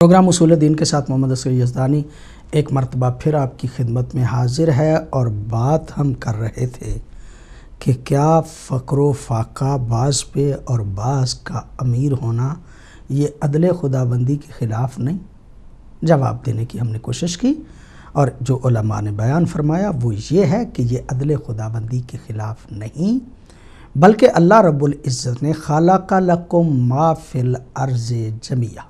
Programme اصول دین کے ساتھ محمد اصغر یزدانی ایک مرتبہ پھر آپ کی خدمت میں حاضر ہے، اور بات ہم کر رہے تھے کہ کیا فقر و فاقہ بعض پہ اور بعض کا امیر ہونا یہ عدل خداوندی کے خلاف نہیں؟ جواب دینے کی ہم نے کوشش کی، اور جو علماء نے بیان فرمایا وہ یہ ہے کہ یہ عدل خداوندی کے خلاف نہیں، بلکہ اللہ رب العزت نے خلق لکم ما فی الارض جمیعا،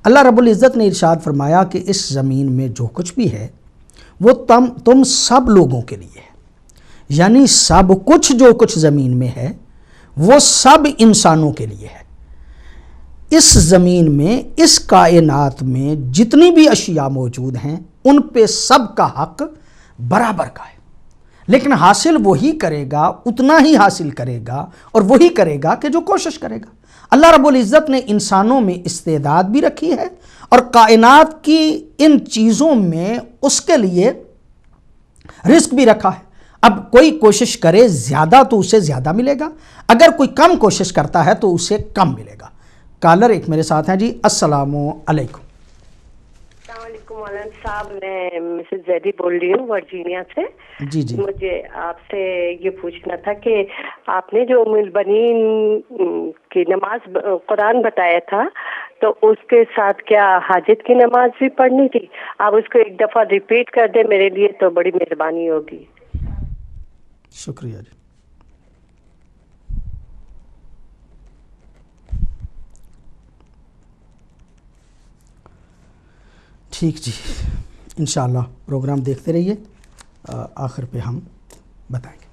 اللہ رب العزت نے ارشاد فرمایا کہ اس زمین میں جو کچھ بھی ہے وہ تم سب لوگوں کے لیے ہے، یعنی سب کچھ جو کچھ زمین میں ہے وہ سب انسانوں کے لیے ہے۔ اس زمین میں، اس کائنات میں جتنی بھی اشیاء موجود ہیں ان پہ سب کا حق برابر کا ہے، لیکن حاصل وہی کرے گا، اتنا ہی حاصل کرے گا، اور وہی کرے گا کہ جو کوشش کرے گا۔ اللہ رب العزت نے انسانوں میں استعداد بھی رکھی ہے، اور کائنات کی ان چیزوں میں اس کے لیے رزق بھی رکھا ہے۔ اب کوئی کوشش کرے زیادہ تو اسے زیادہ ملے گا، اگر کوئی کم کوشش کرتا ہے تو اسے کم ملے گا۔ کالر ایک میرے ساتھ ہیں جی، السلام علیکم۔ السلام علیکم مولانا صاحب، میں مسز زیدی بول رہی ہوں ورجینیا سے۔ جی جی، مجھے آپ سے یہ پوچھنا تھا کہ آپ نے جو ام البنین کی نماز قرآن بتایا تھا تو اس کے ساتھ کیا حاجت کی نماز بھی پڑھنی تھی؟ آپ اس کو ایک دفعہ ریپیٹ کر دیں میرے لیے تو بڑی مہربانی ہوگی۔ شکریہ جی۔ ٹھیک جی، انشاءاللہ پروگرام دیکھتے رہیے، آخر پہ ہم بتائیں گے۔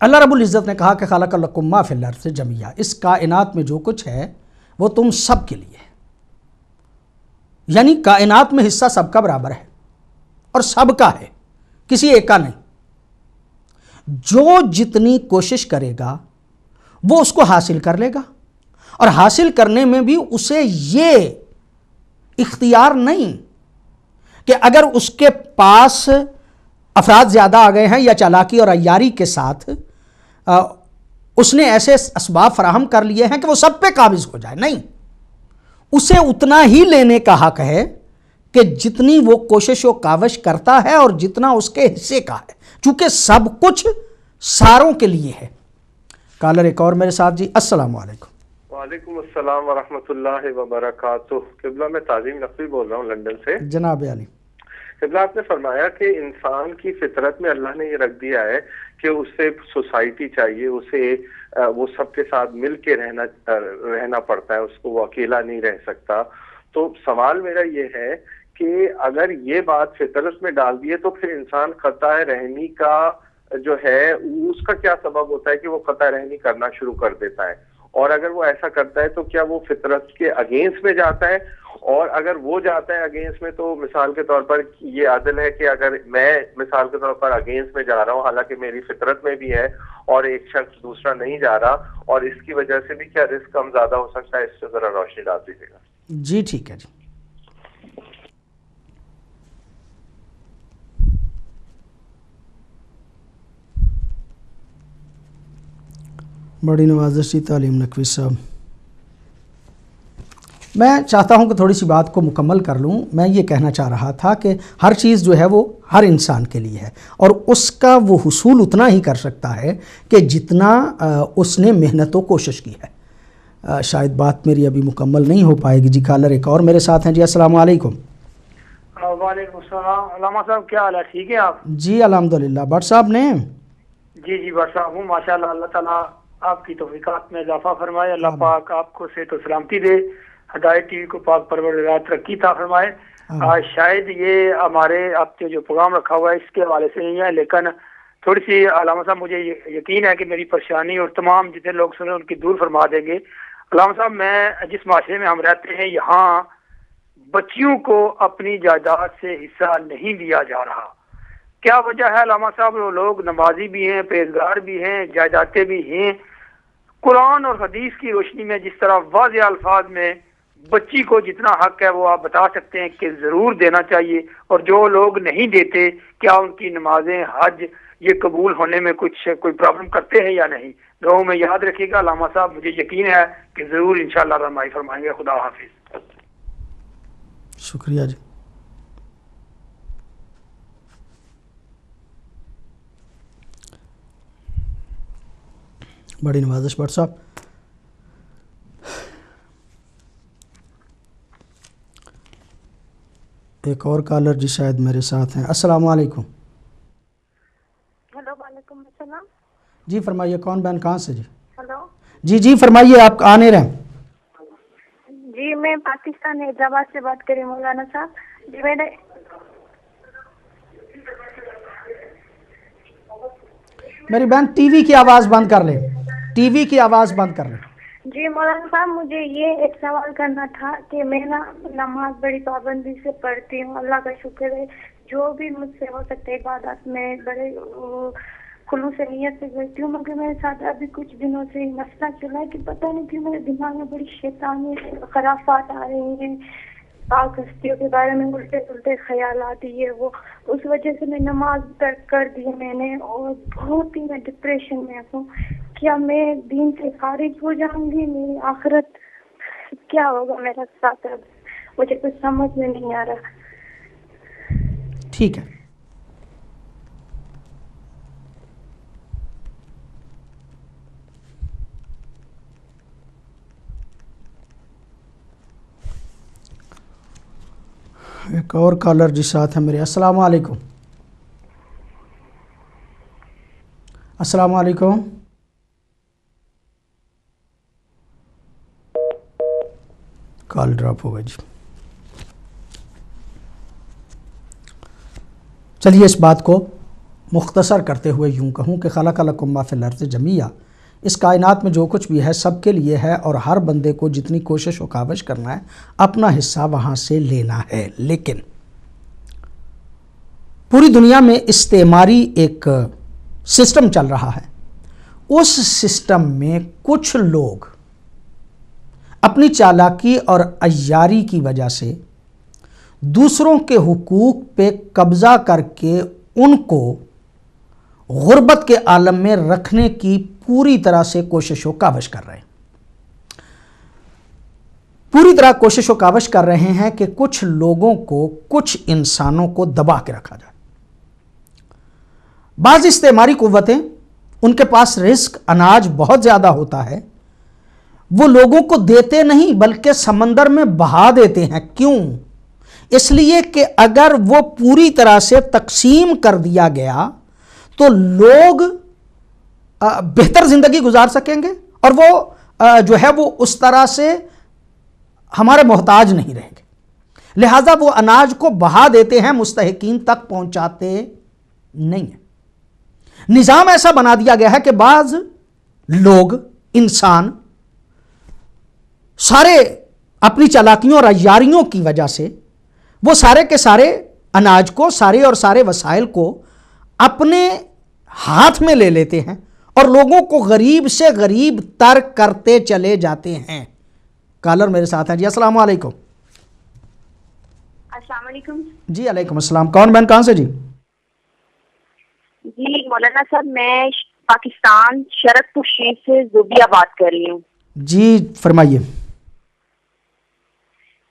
اللہ رب العزت نے کہا کہ خلق لکم ما فی الارض جمیعا، اس کائنات میں جو کچھ ہے وہ تم سب کے لیے ہے، یعنی کائنات میں حصہ سب کا برابر ہے اور سب کا ہے، کسی ایک کا نہیں۔ جو جتنی کوشش کرے گا وہ اس کو حاصل کر لے گا، اور حاصل کرنے میں بھی اسے یہ اختیار نہیں کہ اگر اس کے پاس افراد زیادہ آ گئے ہیں یا چالاکی اور عیاری کے ساتھ اس نے ایسے اسباب فراہم کر لیے ہیں کہ وہ سب پہ قابض ہو جائے، نہیں، اسے اتنا ہی لینے کا حق ہے کہ جتنی وہ کوشش و کاوش کرتا ہے اور جتنا اس کے حصے کا ہے، چونکہ سب کچھ ساروں کے لیے ہے۔ کالر ایک اور میرے ساتھ جی، السلام علیکم۔ وعلیکم السلام ورحمۃ اللہ وبرکاتہ۔ قبلہ میں تعظیم نقوی بول رہا ہوں لندن سے۔ جناب علی، قبلہ آپ نے فرمایا کہ انسان کی فطرت میں اللہ نے یہ رکھ دیا ہے کہ اسے سوسائٹی چاہیے، اسے وہ سب کے ساتھ مل کے رہنا پڑتا ہے، اس کو وہ اکیلا نہیں رہ سکتا۔ تو سوال میرا یہ ہے کہ اگر یہ بات فطرت میں ڈال دیے تو پھر انسان قطع رحمی کا جو ہے اس کا کیا سبب ہوتا ہے کہ وہ قطع رحمی کرنا شروع کر دیتا ہے؟ اور اگر وہ ایسا کرتا ہے تو کیا وہ فطرت کے اگینسٹ میں جاتا ہے؟ اور اگر وہ جاتا ہے اگینسٹ میں تو مثال کے طور پر یہ عدل ہے کہ اگر میں مثال کے طور پر اگینسٹ میں جا رہا ہوں حالانکہ میری فطرت میں بھی ہے اور ایک شخص دوسرا نہیں جا رہا، اور اس کی وجہ سے بھی کیا رزق کم زیادہ ہو سکتا ہے؟ اس سے ذرا روشنی ڈال دیجیے گا۔ جی ٹھیک ہے جی۔ بڑی نوازش جی تعلیم نقوی صاحب، میں چاہتا ہوں کہ تھوڑی سی بات کو مکمل کر لوں۔ میں یہ کہنا چاہ رہا تھا کہ ہر چیز جو ہے وہ ہر انسان کے لیے ہے، اور اس کا وہ حصول اتنا ہی کر سکتا ہے کہ جتنا اس نے محنت و کوشش کی ہے۔ شاید بات میری ابھی مکمل نہیں ہو پائے گی جی۔ کالر ایک اور میرے ساتھ ہیں جی، السلام علیکم۔ وعلیکم السلام۔ علامہ صاحب کیا حال ہے؟ ٹھیک ہے آپ؟ جی الحمدللہ۔ بٹ صاحب نے جی بٹ صاحب ہوں، ماشاءاللہ، اللہ تعالیٰ آپ کی توفیقات میں اضافہ فرمائے، اللہ پاک آپ کو صحت و سلامتی دے، ہدایت ٹی وی کو پاک پروردگار ترقی عطا فرمائے۔ شاید یہ ہمارے آپ کے جو پروگرام رکھا ہوا ہے اس کے حوالے سے نہیں ہے، لیکن تھوڑی سی علامہ صاحب مجھے یقین ہے کہ میری پریشانی اور تمام جتنے لوگ سنیں ان کی دور فرما دیں گے۔ علامہ صاحب، میں جس معاشرے میں ہم رہتے ہیں یہاں بچیوں کو اپنی جائیداد سے حصہ نہیں دیا جا رہا۔ کیا وجہ ہے علامہ صاحب؟ وہ لوگ نمازی بھی ہیں، پرہیزگار بھی ہیں، جائیدادیں بھی ہیں۔ قرآن اور حدیث کی روشنی میں جس طرح واضح الفاظ میں بچی کو جتنا حق ہے وہ آپ بتا سکتے ہیں کہ ضرور دینا چاہیے، اور جو لوگ نہیں دیتے کیا ان کی نمازیں، حج یہ قبول ہونے میں کوئی پرابلم کرتے ہیں یا نہیں؟ دعاؤں میں یاد رکھیے گا. علامہ صاحب مجھے یقین ہے کہ ضرور انشاءاللہ رہنمائی فرمائیں گے. خدا حافظ. شکریہ جی. بڑی نوازش بٹ صاحب. ایک اور کالر جی شاید میرے ساتھ ہیں. السلام علیکم. ہلو وعلیکم السلام. جی فرمائیے کون بہن کہاں سے؟ جی ہلو جی فرمائیے آپ آنے رہیں. جی میں پاکستان حیدرآباد سے بات کر رہی ہوں مولانا صاحب. جی میری بہن ٹی وی کی آواز بند کر لیں. ٹی وی کی آواز بند کر لیں. جی مولانا صاحب مجھے یہ ایک سوال کرنا تھا کہ میں نماز بڑی پابندی سے پڑھتی ہوں, اللہ کا شکر ہے. جو بھی مجھ سے ہو سکتے عبادات میں بڑے خلوص نیت سے کرتی ہوں, مگر میرے ساتھ ابھی کچھ دنوں سے مسئلہ چلا ہے کہ پتہ نہیں کیوں میرے دماغ میں بڑی شیطانی خرافات آ رہی ہیں, پاک ہستیوں کے بارے میں الٹے خیالات یہ وہ. اس وجہ سے میں نماز ترک کر دی میں نے, اور بہت ہی میں ڈپریشن میں ہوں. کیا میں دین سے خارج ہو جاؤں گی؟ میری آخرت کیا ہوگا میرا ساتھ؟ مجھے کچھ سمجھ میں نہیں آ رہا. ٹھیک ہے. ایک اور کالر جی ساتھ ہیں میرے. السلام علیکم. السلام علیکم. کال ڈراپ ہو گئی جی. چلیے اس بات کو مختصر کرتے ہوئے یوں کہوں کہ خلق لکم ما فی الارض جمیعا, اس کائنات میں جو کچھ بھی ہے سب کے لیے ہے, اور ہر بندے کو جتنی کوشش و کاوش کرنا ہے اپنا حصہ وہاں سے لینا ہے. لیکن پوری دنیا میں استعماری ایک سسٹم چل رہا ہے. اس سسٹم میں کچھ لوگ اپنی چالاکی اور عیاری کی وجہ سے دوسروں کے حقوق پہ قبضہ کر کے ان کو غربت کے عالم میں رکھنے کی پوری طرح سے کوشش و کاوش کر رہے ہیں. پوری طرح کوشش و کاوش کر رہے ہیں کہ کچھ لوگوں کو, کچھ انسانوں کو دبا کے رکھا جائے. بعض استعماری قوتیں, ان کے پاس رزق اناج بہت زیادہ ہوتا ہے, وہ لوگوں کو دیتے نہیں بلکہ سمندر میں بہا دیتے ہیں. کیوں؟ اس لیے کہ اگر وہ پوری طرح سے تقسیم کر دیا گیا تو لوگ بہتر زندگی گزار سکیں گے, اور وہ جو ہے وہ اس طرح سے ہمارے محتاج نہیں رہیں گے. لہٰذا وہ اناج کو بہا دیتے ہیں, مستحقین تک پہنچاتے نہیں ہیں. نظام ایسا بنا دیا گیا ہے کہ بعض لوگ, انسان, سارے اپنی چالاکیوں اور عیاریوں کی وجہ سے وہ سارے کے سارے اناج کو, سارے اور سارے وسائل کو اپنے ہاتھ میں لے لیتے ہیں اور لوگوں کو غریب سے غریب تر کرتے چلے جاتے ہیں. کالر میرے ساتھ ہیں جی. السلام علیکم. السلام علیکم. جی علیکم السلام. کون بہن کہاں سے؟ جی جی مولانا صاحب میں پاکستان شرک پور شریف سے زوبیہ بات کر رہی ہوں. جی فرمائیے.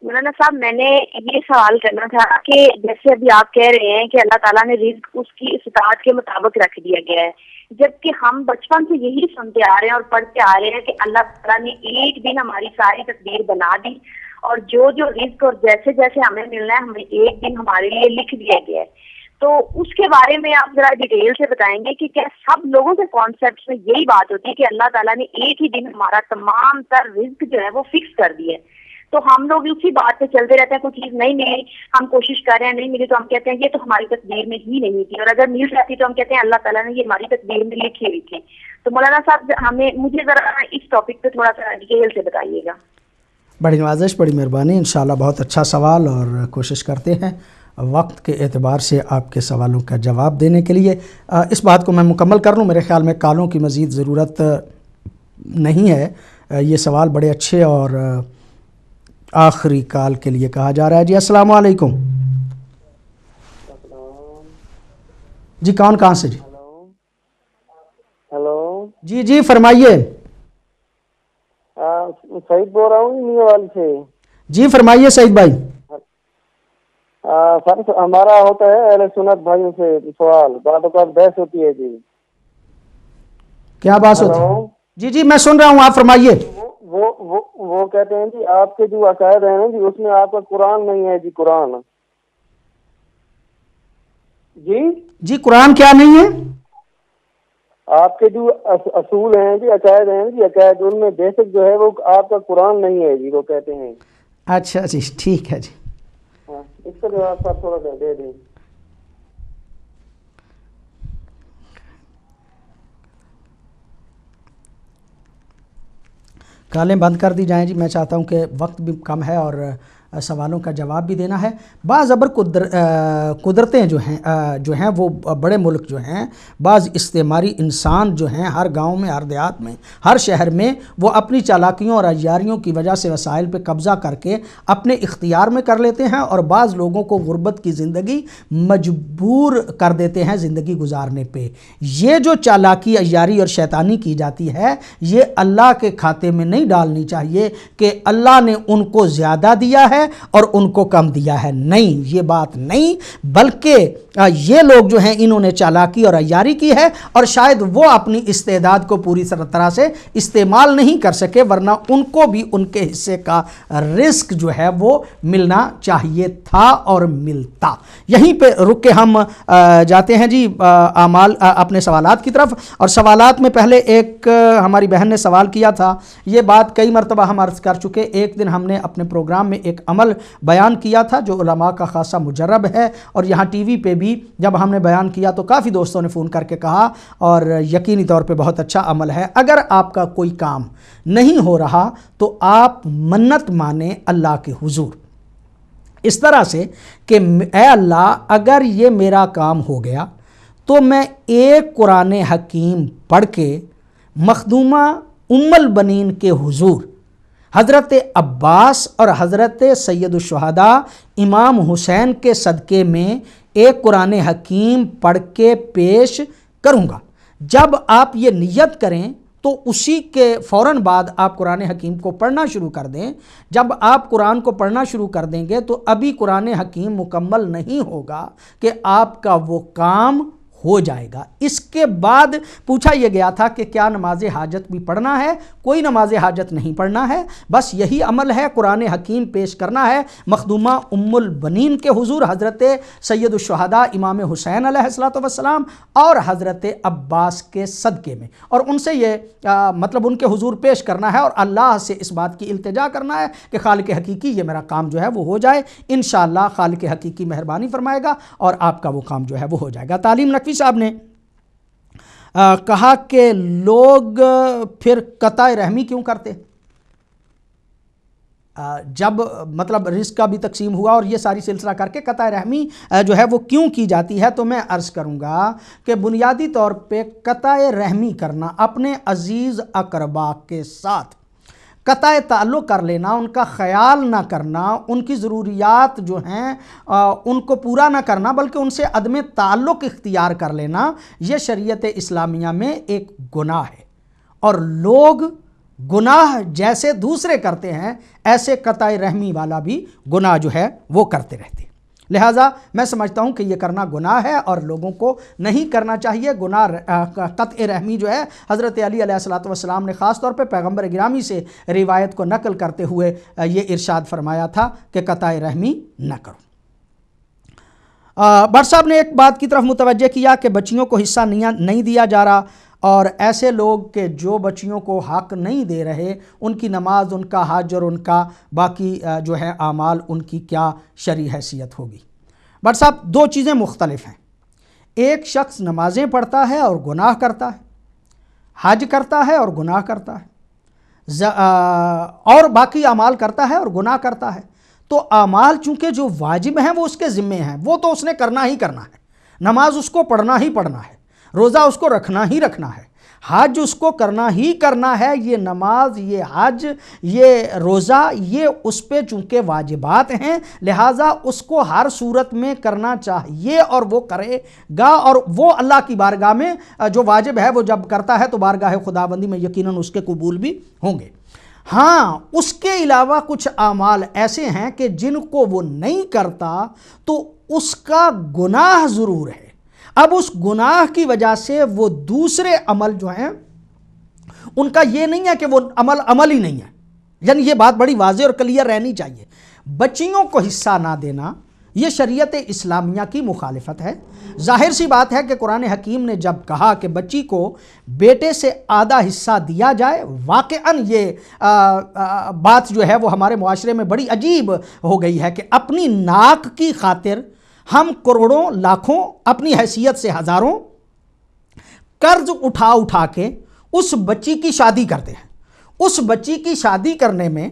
مولانا صاحب میں نے یہ سوال کرنا تھا کہ جیسے ابھی آپ کہہ رہے ہیں کہ اللہ تعالیٰ نے رزق اس کی استطاعت کے مطابق رکھ دیا گیا ہے, جبکہ ہم بچپن سے یہی سنتے آ رہے ہیں اور پڑھتے آ رہے ہیں کہ اللہ تعالیٰ نے ایک دن ہماری ساری تقدیر بنا دی, اور جو رزق اور جیسے جیسے ہمیں ملنا ہے ہمیں ایک دن ہمارے لیے لکھ دیا گیا ہے. تو اس کے بارے میں آپ ذرا ڈیٹیل سے بتائیں گے کہ کیا سب لوگوں کے کانسیپٹس میں یہی بات ہوتی ہے کہ اللہ تعالیٰ نے ایک ہی دن ہمارا تمام تر رزق جو ہے وہ فکس کر دیا ہے, تو ہم لوگ اسی بات پہ چلتے رہتے ہیں, کوئی چیز نہیں ملی ہم کوشش کر رہے ہیں, نہیں ملی تو ہم کہتے ہیں یہ تو ہماری تقدیر میں ہی نہیں تھی, اور اگر مل جاتی تو ہم کہتے ہیں اللہ تعالیٰ نے یہ ہماری تقدیر میں لکھی ہوئی تھی. تو مولانا صاحب مجھے ذرا اس ٹاپک پہ تھوڑا سا ڈیٹیل سے بتائیے گا. بڑی نوازش, بڑی مہربانی. انشاءاللہ بہت اچھا سوال, اور کوشش کرتے ہیں وقت کے اعتبار سے آپ کے سوالوں کا جواب دینے کے لیے. اس بات کو میں مکمل کر لوں, میرے خیال میں کالوں کی مزید ضرورت نہیں ہے. یہ سوال بڑے اچھے اور آخری کال کے لیے کہا جا رہا ہے. جی السلام علیکم. جی کون کہاں سے؟ جی ہلو جی جی فرمائیے. سعید بول رہا ہوں نیوال سے. جی فرمائیے سعید بھائی. سر ہمارا ہوتا ہے اہل سنت بھائیوں سے سوال، بعد اوقات بحث ہوتی ہے جی. کیا بات ہوتی ہے؟ جی جی میں سن رہا ہوں، آپ فرمائیے. وہ کہتے ہیں جی آپ کے جو عقائد ہیں نا جی اس میں آپ کا قرآن نہیں ہے جی. قرآن جی قرآن کیا نہیں ہے؟ آپ کے جو اصول ہیں جی، عقائد ہیں جی، عقائد ان میں بیسک جو ہے وہ آپ کا قرآن نہیں ہے جی، وہ کہتے ہیں. اچھا جی ٹھیک ہے جی. ہاں اس کا جواب آپ تھوڑا سا دے دیں. کالیں بند کر دی جائیں جی. میں چاہتا ہوں کہ وقت بھی کم ہے اور سوالوں کا جواب بھی دینا ہے. بعض ابر قدرتیں جو ہیں وہ بڑے ملک جو ہیں، بعض استعماری انسان جو ہیں ہر گاؤں میں، ہر دیہات میں، ہر شہر میں، وہ اپنی چالاکیوں اور عیاریوں کی وجہ سے وسائل پہ قبضہ کر کے اپنے اختیار میں کر لیتے ہیں، اور بعض لوگوں کو غربت کی زندگی مجبور کر دیتے ہیں زندگی گزارنے پہ. یہ جو چالاکی، عیاری اور شیطانی کی جاتی ہے، یہ اللہ کے کھاتے میں نہیں ڈالنی چاہیے کہ اللہ نے ان کو زیادہ دیا ہے اور ان کو کم دیا ہے. نہیں، یہ بات نہیں، بلکہ یہ لوگ جو ہیں انہوں نے چالاکی اور عیاری کی ہے، اور شاید وہ اپنی استعداد کو پوری طرح سے استعمال نہیں کر سکے، ورنہ ان کو بھی ان کے حصے کا رزق جو ہے وہ ملنا چاہیے تھا اور ملتا. یہیں پہ رک کے ہم جاتے ہیں جی اعمال اپنے سوالات کی طرف. اور سوالات میں پہلے ایک ہماری بہن نے سوال کیا تھا، یہ بات کئی مرتبہ ہم عرض کر چکے. ایک دن ہم نے اپنے پروگرام میں ایک عمل بیان کیا تھا جو علماء کا خاصہ مجرب ہے، اور یہاں ٹی وی پہ بھی جب ہم نے بیان کیا تو کافی دوستوں نے فون کر کے کہا، اور یقینی طور پہ بہت اچھا عمل ہے. اگر آپ کا کوئی کام نہیں ہو رہا تو آپ منت مانیں اللہ کے حضور اس طرح سے کہ اے اللہ اگر یہ میرا کام ہو گیا تو میں ایک قرآن حکیم پڑھ کے مخدومہ ام البنین کے حضور حضرت عباس اور حضرت سید الشہداء امام حسین کے صدقے میں ایک قرآن حکیم پڑھ کے پیش کروں گا. جب آپ یہ نیت کریں تو اسی کے فوراً بعد آپ قرآن حکیم کو پڑھنا شروع کر دیں. جب آپ قرآن کو پڑھنا شروع کر دیں گے تو ابھی قرآن حکیم مکمل نہیں ہوگا کہ آپ کا وہ کام ہو جائے گا. اس کے بعد پوچھا یہ گیا تھا کہ کیا نماز حاجت بھی پڑھنا ہے؟ کوئی نماز حاجت نہیں پڑھنا ہے، بس یہی عمل ہے، قرآن حکیم پیش کرنا ہے مخدومہ ام البنین کے حضور حضرت سید الشہداء امام حسین علیہ السلام اور حضرت عباس کے صدقے میں، اور ان سے یہ مطلب ان کے حضور پیش کرنا ہے اور اللہ سے اس بات کی التجا کرنا ہے کہ خالق حقیقی یہ میرا کام جو ہے وہ ہو جائے. انشاءاللہ خالق حقیقی مہربانی فرمائے گا اور آپ کا وہ کام جو ہے وہ ہو جائے گا. تعلیم نقوی صاحب نے کہا کہ لوگ پھر قطع رحمی کیوں کرتے؟ جب مطلب رزق کا بھی تقسیم ہوا اور یہ ساری سلسلہ کر کے قطع رحمی جو ہے وہ کیوں کی جاتی ہے، تو میں عرض کروں گا کہ بنیادی طور پہ قطع رحمی کرنا، اپنے عزیز اقربا کے ساتھ قطع تعلق کر لینا، ان کا خیال نہ کرنا، ان کی ضروریات جو ہیں ان کو پورا نہ کرنا بلکہ ان سے عدم تعلق اختیار کر لینا، یہ شریعت اسلامیہ میں ایک گناہ ہے. اور لوگ گناہ جیسے دوسرے کرتے ہیں ایسے قطع رحمی والا بھی گناہ جو ہے وہ کرتے رہتے ہیں. لہٰذا میں سمجھتا ہوں کہ یہ کرنا گناہ ہے اور لوگوں کو نہیں کرنا چاہیے. گناہ قطع رحمی جو ہے حضرت علی علیہ السلام نے خاص طور پہ پیغمبر گرامی سے روایت کو نقل کرتے ہوئے یہ ارشاد فرمایا تھا کہ قطع رحمی نہ کرو. بٹ صاحب نے ایک بات کی طرف متوجہ کیا کہ بچیوں کو حصہ نہیں دیا جا رہا، اور ایسے لوگ کہ جو بچیوں کو حق نہیں دے رہے ان کی نماز، ان کا حج اور ان کا باقی جو ہے اعمال، ان کی کیا شرعی حیثیت ہوگی؟ بٹ صاحب دو چیزیں مختلف ہیں. ایک شخص نمازیں پڑھتا ہے اور گناہ کرتا ہے، حج کرتا ہے اور گناہ کرتا ہے، اور باقی اعمال کرتا ہے اور گناہ کرتا ہے. تو اعمال چونکہ جو واجب ہیں وہ اس کے ذمے ہیں، وہ تو اس نے کرنا ہی کرنا ہے. نماز اس کو پڑھنا ہی پڑھنا ہے، روزہ اس کو رکھنا ہی رکھنا ہے، حج اس کو کرنا ہی کرنا ہے. یہ نماز، یہ حج، یہ روزہ، یہ اس پہ چونکہ واجبات ہیں، لہٰذا اس کو ہر صورت میں کرنا چاہیے اور وہ کرے گا. اور وہ اللہ کی بارگاہ میں جو واجب ہے وہ جب کرتا ہے تو بارگاہ خداوندی میں یقیناً اس کے قبول بھی ہوں گے. ہاں اس کے علاوہ کچھ اعمال ایسے ہیں کہ جن کو وہ نہیں کرتا تو اس کا گناہ ضرور ہے. اب اس گناہ کی وجہ سے وہ دوسرے عمل جو ہیں ان کا یہ نہیں ہے کہ وہ عمل ہی نہیں ہے. یعنی یہ بات بڑی واضح اور کلیئر رہنی چاہیے. بچیوں کو حصہ نہ دینا یہ شریعت اسلامیہ کی مخالفت ہے. ظاہر سی بات ہے کہ قرآن حکیم نے جب کہا کہ بچی کو بیٹے سے آدھا حصہ دیا جائے، واقعاً یہ بات جو ہے وہ ہمارے معاشرے میں بڑی عجیب ہو گئی ہے کہ اپنی ناک کی خاطر ہم کروڑوں لاکھوں اپنی حیثیت سے ہزاروں قرض اٹھا کے اس بچی کی شادی کرتے ہیں. اس بچی کی شادی کرنے میں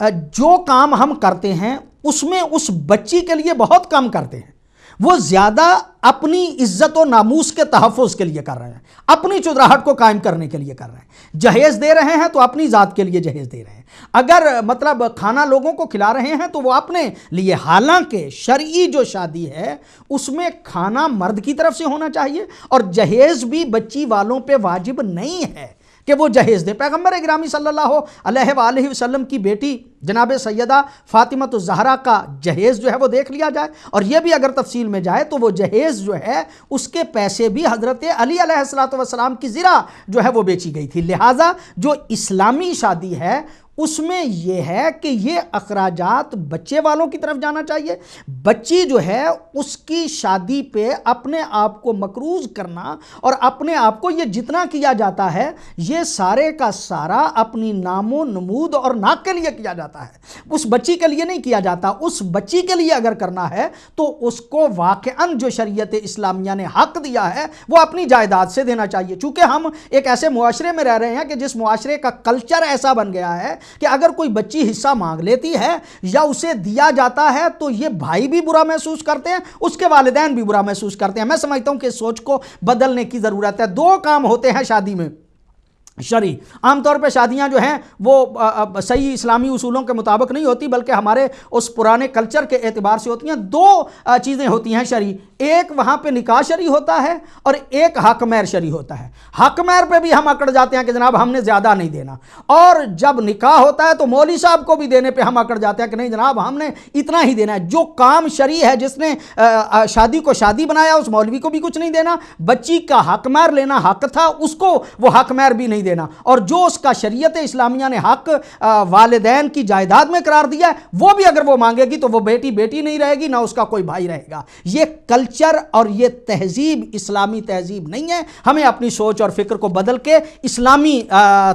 جو کام ہم کرتے ہیں اس میں اس بچی کے لیے بہت کم کرتے ہیں. وہ زیادہ اپنی عزت و ناموس کے تحفظ کے لیے کر رہے ہیں، اپنی چودراہٹ کو قائم کرنے کے لیے کر رہے ہیں. جہیز دے رہے ہیں تو اپنی ذات کے لیے جہیز دے رہے ہیں. اگر مطلب کھانا لوگوں کو کھلا رہے ہیں تو وہ اپنے لیے. حالانکہ شرعی جو شادی ہے اس میں کھانا مرد کی طرف سے ہونا چاہیے اور جہیز بھی بچی والوں پہ واجب نہیں ہے کہ وہ جہیز دے. پیغمبر گرامی صلی اللہ علیہ وآلہ وسلم کی بیٹی جناب سیدہ فاطمہ الزہرا کا جہیز جو ہے وہ دیکھ لیا جائے اور یہ بھی اگر تفصیل میں جائے تو وہ جہیز جو ہے اس کے پیسے بھی حضرت علی علیہ السلام کی زرہ جو ہے وہ بیچی گئی تھی. لہٰذا جو اسلامی شادی ہے اس میں یہ ہے کہ یہ اخراجات بچے والوں کی طرف جانا چاہیے. بچی جو ہے اس کی شادی پہ اپنے آپ کو مقروض کرنا اور اپنے آپ کو یہ جتنا کیا جاتا ہے یہ سارے کا سارا اپنی نام و نمود اور ناک کے لیے کیا جاتا ہے. اس بچی کے لیے نہیں کیا جاتا. اس بچی کے لیے اگر کرنا ہے تو اس کو واقعاً جو شریعت اسلامیہ نے حق دیا ہے وہ اپنی جائیداد سے دینا چاہیے. چونکہ ہم ایک ایسے معاشرے میں رہ رہے ہیں کہ جس معاشرے کا کلچر ایسا بن گیا ہے کہ اگر کوئی بچی حصہ مانگ لیتی ہے یا اسے دیا جاتا ہے تو یہ بھائی بھی برا محسوس کرتے ہیں، اس کے والدین بھی برا محسوس کرتے ہیں. میں سمجھتا ہوں کہ اس سوچ کو بدلنے کی ضرورت ہے. دو کام ہوتے ہیں شادی میں شرعی. عام طور پہ شادیاں جو ہیں وہ صحیح اسلامی اصولوں کے مطابق نہیں ہوتی بلکہ ہمارے اس پرانے کلچر کے اعتبار سے ہوتی ہیں. دو چیزیں ہوتی ہیں شرعی. ایک وہاں پہ نکاح شرعی ہوتا ہے اور ایک حق مہر شرعی ہوتا ہے. حق مہر پہ بھی ہم اکڑ جاتے ہیں کہ جناب ہم نے زیادہ نہیں دینا، اور جب نکاح ہوتا ہے تو مولوی صاحب کو بھی دینے پہ ہم اکڑ جاتے ہیں کہ نہیں جناب ہم نے اتنا ہی دینا ہے. جو کام شرعی ہے، جس نے شادی کو شادی بنایا اس مولوی کو بھی کچھ نہیں دینا. بچی کا حق مہر لینا حق تھا، اس کو وہ حق مہر بھی نہیں دینا. اور جو اس کا شریعت اسلامیہ نے حق والدین کی جائیداد میں قرار دیا ہے وہ بھی اگر وہ مانگے گی تو وہ بیٹی بیٹی نہیں رہے گی، نہ اس کا کوئی بھائی رہے گا. یہ کلچر اور یہ تہذیب اسلامی تہذیب نہیں ہے. ہمیں اپنی سوچ اور فکر کو بدل کے اسلامی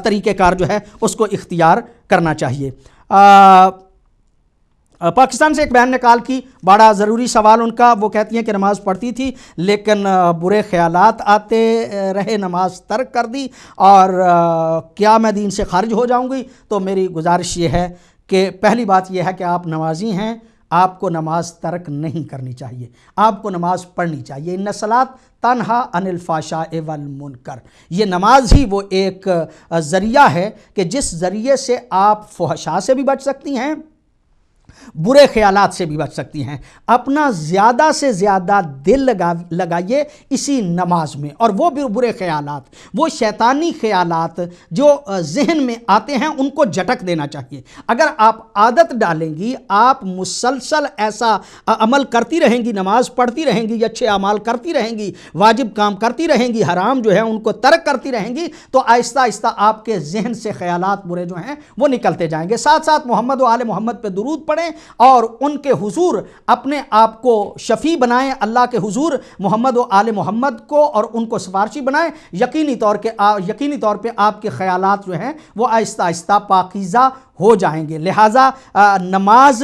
طریقہ کار جو ہے اس کو اختیار کرنا چاہیے. پاکستان سے ایک بہن نے کال کی، بڑا ضروری سوال ان کا. وہ کہتی ہیں کہ نماز پڑھتی تھی لیکن برے خیالات آتے رہے، نماز ترک کر دی، اور کیا میں دین سے خارج ہو جاؤں گی؟ تو میری گزارش یہ ہے کہ پہلی بات یہ ہے کہ آپ نمازی ہیں، آپ کو نماز ترک نہیں کرنی چاہیے، آپ کو نماز پڑھنی چاہیے. ان الصلاۃ تنہا عن الفحشاء والمنکر. یہ نماز ہی وہ ایک ذریعہ ہے کہ جس ذریعے سے آپ فحشاء سے بھی بچ سکتی ہیں، برے خیالات سے بھی بچ سکتی ہیں. اپنا زیادہ سے زیادہ دل لگائیے اسی نماز میں، اور وہ برے خیالات، وہ شیطانی خیالات جو ذہن میں آتے ہیں ان کو جھٹک دینا چاہیے. اگر آپ عادت ڈالیں گی، آپ مسلسل ایسا عمل کرتی رہیں گی، نماز پڑھتی رہیں گی، اچھے اعمال کرتی رہیں گی، واجب کام کرتی رہیں گی، حرام جو ہے ان کو ترک کرتی رہیں گی، تو آہستہ آہستہ آپ کے ذہن سے خیالات برے جو ہیں وہ نکلتے جائیں گے. ساتھ ساتھ محمد و آل محمد پہ درود پڑھیں اور ان کے حضور اپنے آپ کو شفیع بنائیں، اللہ کے حضور محمد و آل محمد کو اور ان کو سفارشی بنائیں. یقینی طور پہ آپ کے خیالات جو ہیں وہ آہستہ آہستہ پاکیزہ ہو جائیں گے. لہٰذا نماز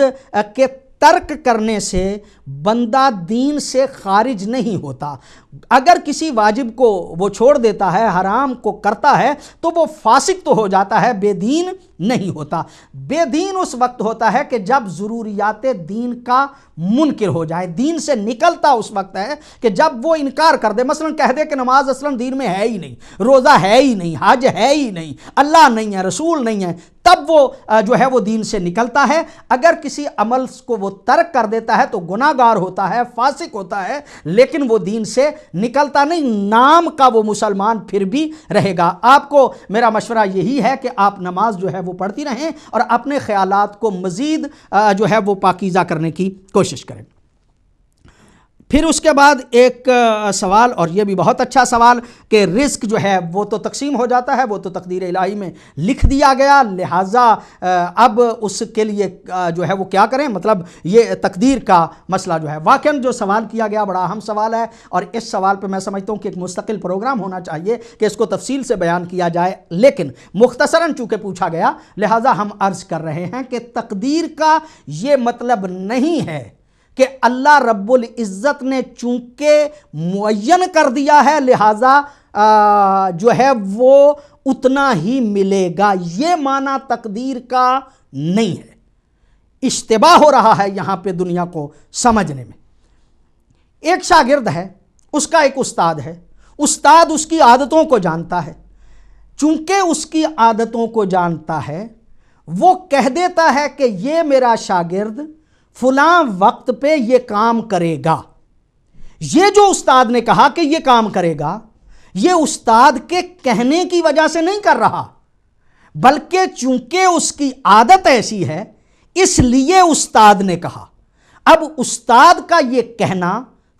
کے ترک کرنے سے بندہ دین سے خارج نہیں ہوتا۔ اگر کسی واجب کو وہ چھوڑ دیتا ہے، حرام کو کرتا ہے، تو وہ فاسق تو ہو جاتا ہے، بے دین نہیں ہوتا۔ بے دین اس وقت ہوتا ہے کہ جب ضروریات دین کا منکر ہو جائے۔ دین سے نکلتا اس وقت ہے کہ جب وہ انکار کر دے، مثلا کہہ دے کہ نماز اصلاً دین میں ہے ہی نہیں، روزہ ہے ہی نہیں، حج ہے ہی نہیں، اللہ نہیں ہے، رسول نہیں ہے، تب وہ جو ہے وہ دین سے نکلتا ہے۔ اگر کسی عمل کو وہ ترک کر دیتا ہے تو گناہ گار ہوتا ہے، فاسق ہوتا ہے، لیکن وہ دین سے نکلتا نہیں، نام کا وہ مسلمان پھر بھی رہے گا۔ آپ کو میرا مشورہ یہی ہے کہ آپ نماز جو ہے وہ پڑھتی رہیں اور اپنے خیالات کو مزید جو ہے وہ پاکیزہ کرنے کی کوشش کریں۔ پھر اس کے بعد ایک سوال، اور یہ بھی بہت اچھا سوال، کہ رزق جو ہے وہ تو تقسیم ہو جاتا ہے، وہ تو تقدیر الہی میں لکھ دیا گیا، لہٰذا اب اس کے لیے جو ہے وہ کیا کریں، مطلب یہ تقدیر کا مسئلہ جو ہے واقعاً جو سوال کیا گیا بڑا اہم سوال ہے، اور اس سوال پہ میں سمجھتا ہوں کہ ایک مستقل پروگرام ہونا چاہیے کہ اس کو تفصیل سے بیان کیا جائے، لیکن مختصراً چونکہ پوچھا گیا لہٰذا ہم عرض کر رہے ہیں کہ تقدیر کا یہ مطلب نہیں ہے کہ اللہ رب العزت نے چونکہ معین کر دیا ہے لہٰذا جو ہے وہ اتنا ہی ملے گا، یہ معنی تقدیر کا نہیں ہے۔ اشتباہ ہو رہا ہے یہاں پہ دنیا کو سمجھنے میں۔ ایک شاگرد ہے، اس کا ایک استاد ہے، استاد اس کی عادتوں کو جانتا ہے، چونکہ اس کی عادتوں کو جانتا ہے وہ کہہ دیتا ہے کہ یہ میرا شاگرد فلاں وقت پہ یہ کام کرے گا۔ یہ جو استاد نے کہا کہ یہ کام کرے گا، یہ استاد کے کہنے کی وجہ سے نہیں کر رہا، بلکہ چونکہ اس کی عادت ایسی ہے اس لیے استاد نے کہا۔ اب استاد کا یہ کہنا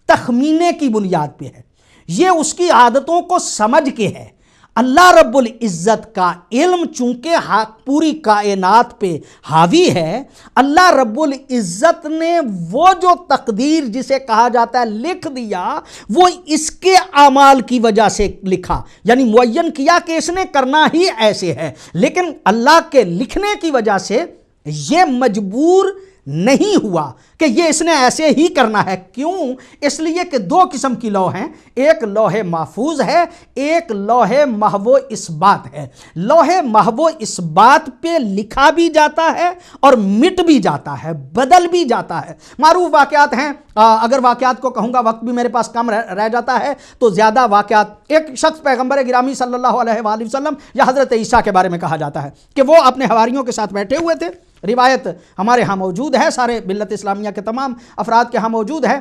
تخمینے کی بنیاد پہ ہے، یہ اس کی عادتوں کو سمجھ کے ہے۔ اللہ رب العزت کا علم چونکہ پوری کائنات پہ حاوی ہے، اللہ رب العزت نے وہ جو تقدیر جسے کہا جاتا ہے لکھ دیا، وہ اس کے اعمال کی وجہ سے لکھا، یعنی معین کیا کہ اس نے کرنا ہی ایسے ہے، لیکن اللہ کے لکھنے کی وجہ سے یہ مجبور نہیں ہوا کہ یہ اس نے ایسے ہی کرنا ہے۔ کیوں؟ اس لیے کہ دو قسم کی لوح ہیں، ایک لوح محفوظ ہے، ایک لوح محو اثبات ہے۔ لوح محو اثبات پہ لکھا بھی جاتا ہے اور مٹ بھی جاتا ہے، بدل بھی جاتا ہے۔ معروف واقعات ہیں، اگر واقعات کو کہوں گا وقت بھی میرے پاس کم رہ جاتا ہے تو زیادہ واقعات۔ ایک شخص پیغمبر گرامی صلی اللہ علیہ وآلہ وسلم یا حضرت عیسیٰ کے بارے میں کہا جاتا ہے کہ وہ اپنے حواریوں کے ساتھ بیٹھے ہوئے تھے، روایت ہمارے ہاں موجود ہے، سارے ملت اسلامیہ کے تمام افراد کے ہاں موجود ہے۔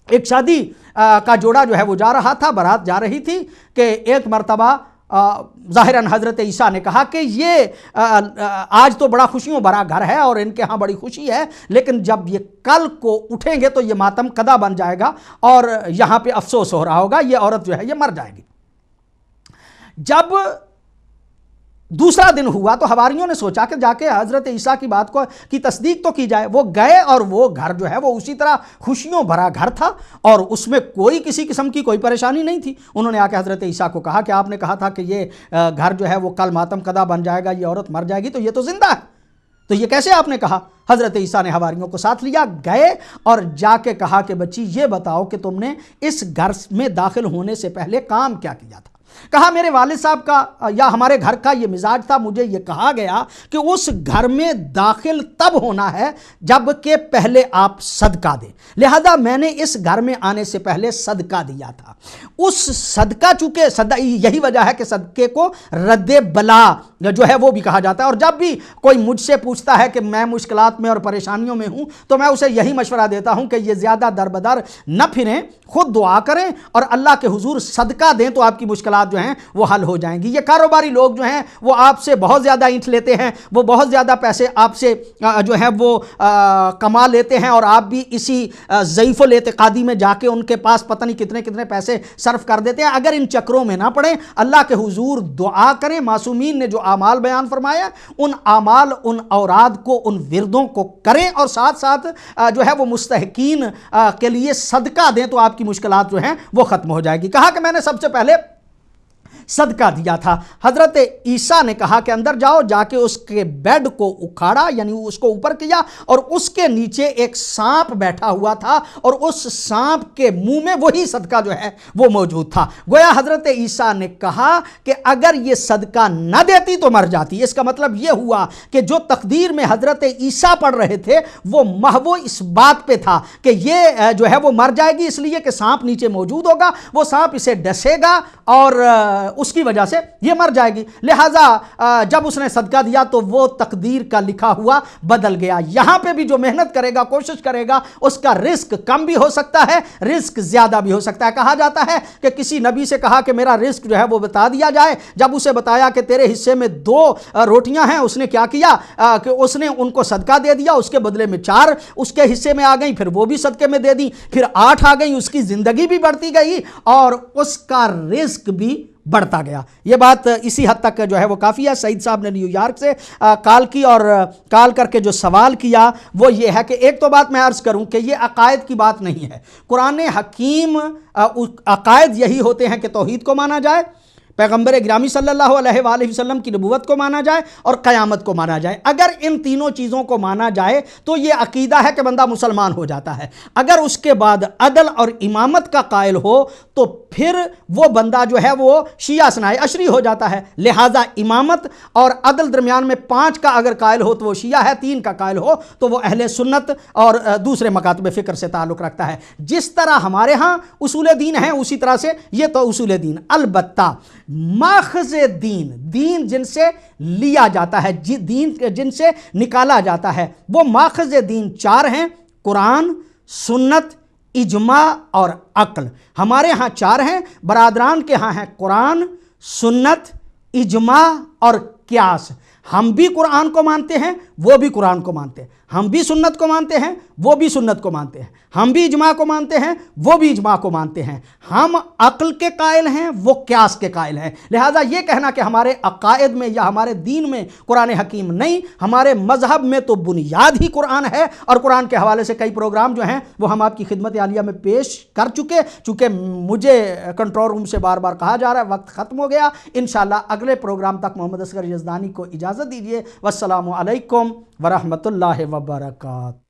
ایک شادی کا جوڑا جو ہے وہ جا رہا تھا، بارات جا رہی تھی کہ ایک مرتبہ ظاہراً حضرت عیسیٰ نے کہا کہ یہ آج تو بڑا خوشیوں بھرا گھر ہے اور ان کے ہاں بڑی خوشی ہے، لیکن جب یہ کل کو اٹھیں گے تو یہ ماتم قدا بن جائے گا اور یہاں پہ افسوس ہو رہا ہوگا، یہ عورت جو ہے یہ مر جائے گی۔ جب دوسرا دن ہوا تو حواریوں نے سوچا کہ جا کے حضرت عیسیٰ کی بات کی تصدیق تو کی جائے۔ وہ گئے اور وہ گھر جو ہے وہ اسی طرح خوشیوں بھرا گھر تھا اور اس میں کوئی کسی قسم کی کوئی پریشانی نہیں تھی۔ انہوں نے آ کے حضرت عیسیٰ کو کہا کہ آپ نے کہا تھا کہ یہ گھر جو ہے وہ کل ماتم قدا بن جائے گا، یہ عورت مر جائے گی، تو یہ تو زندہ ہے، تو یہ کیسے آپ نے کہا؟ حضرت عیسیٰ نے حواریوں کو ساتھ لیا، گئے اور جا کے کہا کہ بچی یہ بتاؤ کہ تم نے اس گھر میں داخل ہونے سے پہلے کام کیا کیا تھا؟ کہا میرے والد صاحب کا یا ہمارے گھر کا یہ مزاج تھا، مجھے یہ کہا گیا کہ اس گھر میں داخل تب ہونا ہے جب کہ پہلے آپ صدقہ دیں، لہذا میں نے اس گھر میں آنے سے پہلے صدقہ دیا تھا۔ اس صدقہ چونکہ یہی وجہ ہے کہ صدقے کو رد بلا جو ہے وہ بھی کہا جاتا ہے، اور جب بھی کوئی مجھ سے پوچھتا ہے کہ میں مشکلات میں اور پریشانیوں میں ہوں تو میں اسے یہی مشورہ دیتا ہوں کہ یہ زیادہ در بدر نہ پھریں، خود دعا کریں اور اللہ کے حضور صدقہ دیں تو آپ کی مشکلات جو ہیں وہ حل ہو جائیں گی۔ یہ کاروباری لوگ جو ہیں وہ آپ سے بہت زیادہ اینٹ لیتے ہیں، وہ بہت زیادہ پیسے آپ سے جو ہے وہ کما لیتے ہیں اور آپ بھی اسی ضعیف الاعتقادی میں جا کے ان کے پاس پتہ نہیں کتنے کتنے پیسے صرف کر دیتے ہیں۔ اگر ان چکروں میں نہ پڑیں، اللہ کے حضور دعا کریں، معصومین نے جو اعمال بیان فرمایا ان اعمال، ان اوراد کو، ان وردوں کو کریں اور ساتھ ساتھ جو ہے وہ مستحقین کے لیے صدقہ دیں تو آپ کی مشکلات جو ہیں وہ ختم ہو جائے گی۔ کہا کہ میں نے سب سے پہلے صدقہ دیا تھا۔ حضرت عیسیٰ نے کہا کہ اندر جاؤ، جا کے اس کے بیڈ کو اکھاڑا، یعنی اس کو اوپر کیا، اور اس کے نیچے ایک سانپ بیٹھا ہوا تھا اور اس سانپ کے منہ میں وہی صدقہ جو ہے وہ موجود تھا۔ گویا حضرت عیسیٰ نے کہا کہ اگر یہ صدقہ نہ دیتی تو مر جاتی۔ اس کا مطلب یہ ہوا کہ جو تقدیر میں حضرت عیسیٰ پڑھ رہے تھے وہ محو اس بات پہ تھا کہ یہ جو ہے وہ مر جائے گی، اس لیے کہ سانپ نیچے موجود ہوگا، وہ سانپ اسے ڈسے گا اور اس کی وجہ سے یہ مر جائے گی۔ لہٰذا جب اس نے صدقہ دیا تو وہ تقدیر کا لکھا ہوا بدل گیا۔ یہاں پہ بھی جو محنت کرے گا، کوشش کرے گا، اس کا رزق کم بھی ہو سکتا ہے، رزق زیادہ بھی ہو سکتا ہے۔ کہا جاتا ہے کہ کسی نبی سے کہا کہ میرا رزق جو ہے وہ بتا دیا جائے، جب اسے بتایا کہ تیرے حصے میں 2 روٹیاں ہیں، اس نے کیا کیا کہ اس نے ان کو صدقہ دے دیا، اس کے بدلے میں 4 اس کے حصے میں آ گئیں، پھر وہ بھی صدقے میں دے دی، پھر 8 آ گئیں، اس کی زندگی بھی بڑھتی گئی اور اس کا رزق بھی بڑھتا گیا۔ یہ بات اسی حد تک جو ہے وہ کافی ہے۔ سعید صاحب نے نیو یارک سے کال کی اور کال کر کے جو سوال کیا وہ یہ ہے کہ ایک تو بات میں عرض کروں کہ یہ عقائد کی بات نہیں ہے۔ قرآن حکیم عقائد یہی ہوتے ہیں کہ توحید کو مانا جائے، پیغمبر گرامی صلی اللہ علیہ وآلہ وسلم کی نبوت کو مانا جائے اور قیامت کو مانا جائے۔ اگر ان تینوں چیزوں کو مانا جائے تو یہ عقیدہ ہے کہ بندہ مسلمان ہو جاتا ہے۔ اگر اس کے بعد عدل اور امامت کا قائل ہو تو پھر وہ بندہ جو ہے وہ شیعہ اثناء عشری ہو جاتا ہے۔ لہٰذا امامت اور عدل درمیان میں 5 کا اگر قائل ہو تو وہ شیعہ ہے، 3 کا قائل ہو تو وہ اہل سنت اور دوسرے مکاتب فکر سے تعلق رکھتا ہے۔ جس طرح ہمارے ہاں اصول دین ہیں اسی طرح سے یہ تو اصول دین۔ البتہ ماخذ دین جن سے لیا جاتا ہے، دین جن سے نکالا جاتا ہے، وہ ماخذ دین 4 ہیں: قرآن، سنت، اجماع اور عقل۔ ہمارے ہاں 4 ہیں، برادران کے ہاں ہیں قرآن، سنت، اجماع اور قیاس۔ ہم بھی قرآن کو مانتے ہیں، وہ بھی قرآن کو مانتے ہیں، ہم بھی سنت کو مانتے ہیں، وہ بھی سنت کو مانتے ہیں، ہم بھی اجماع کو مانتے ہیں، وہ بھی اجماع کو مانتے ہیں، ہم عقل کے قائل ہیں، وہ قیاس کے قائل ہیں۔ لہٰذا یہ کہنا کہ ہمارے عقائد میں یا ہمارے دین میں قرآن حکیم نہیں، ہمارے مذہب میں تو بنیاد ہی قرآن ہے، اور قرآن کے حوالے سے کئی پروگرام جو ہیں وہ ہم آپ کی خدمت عالیہ میں پیش کر چکے۔ چونکہ مجھے کنٹرول روم سے بار بار کہا جا رہا ہے وقت ختم ہو گیا، انشاءاللہ اگلے پروگرام تک محمد اصغر یزدانی کو اجازت دیجیے۔ والسلام علیکم ورحمۃ اللہ وبرکاتہ۔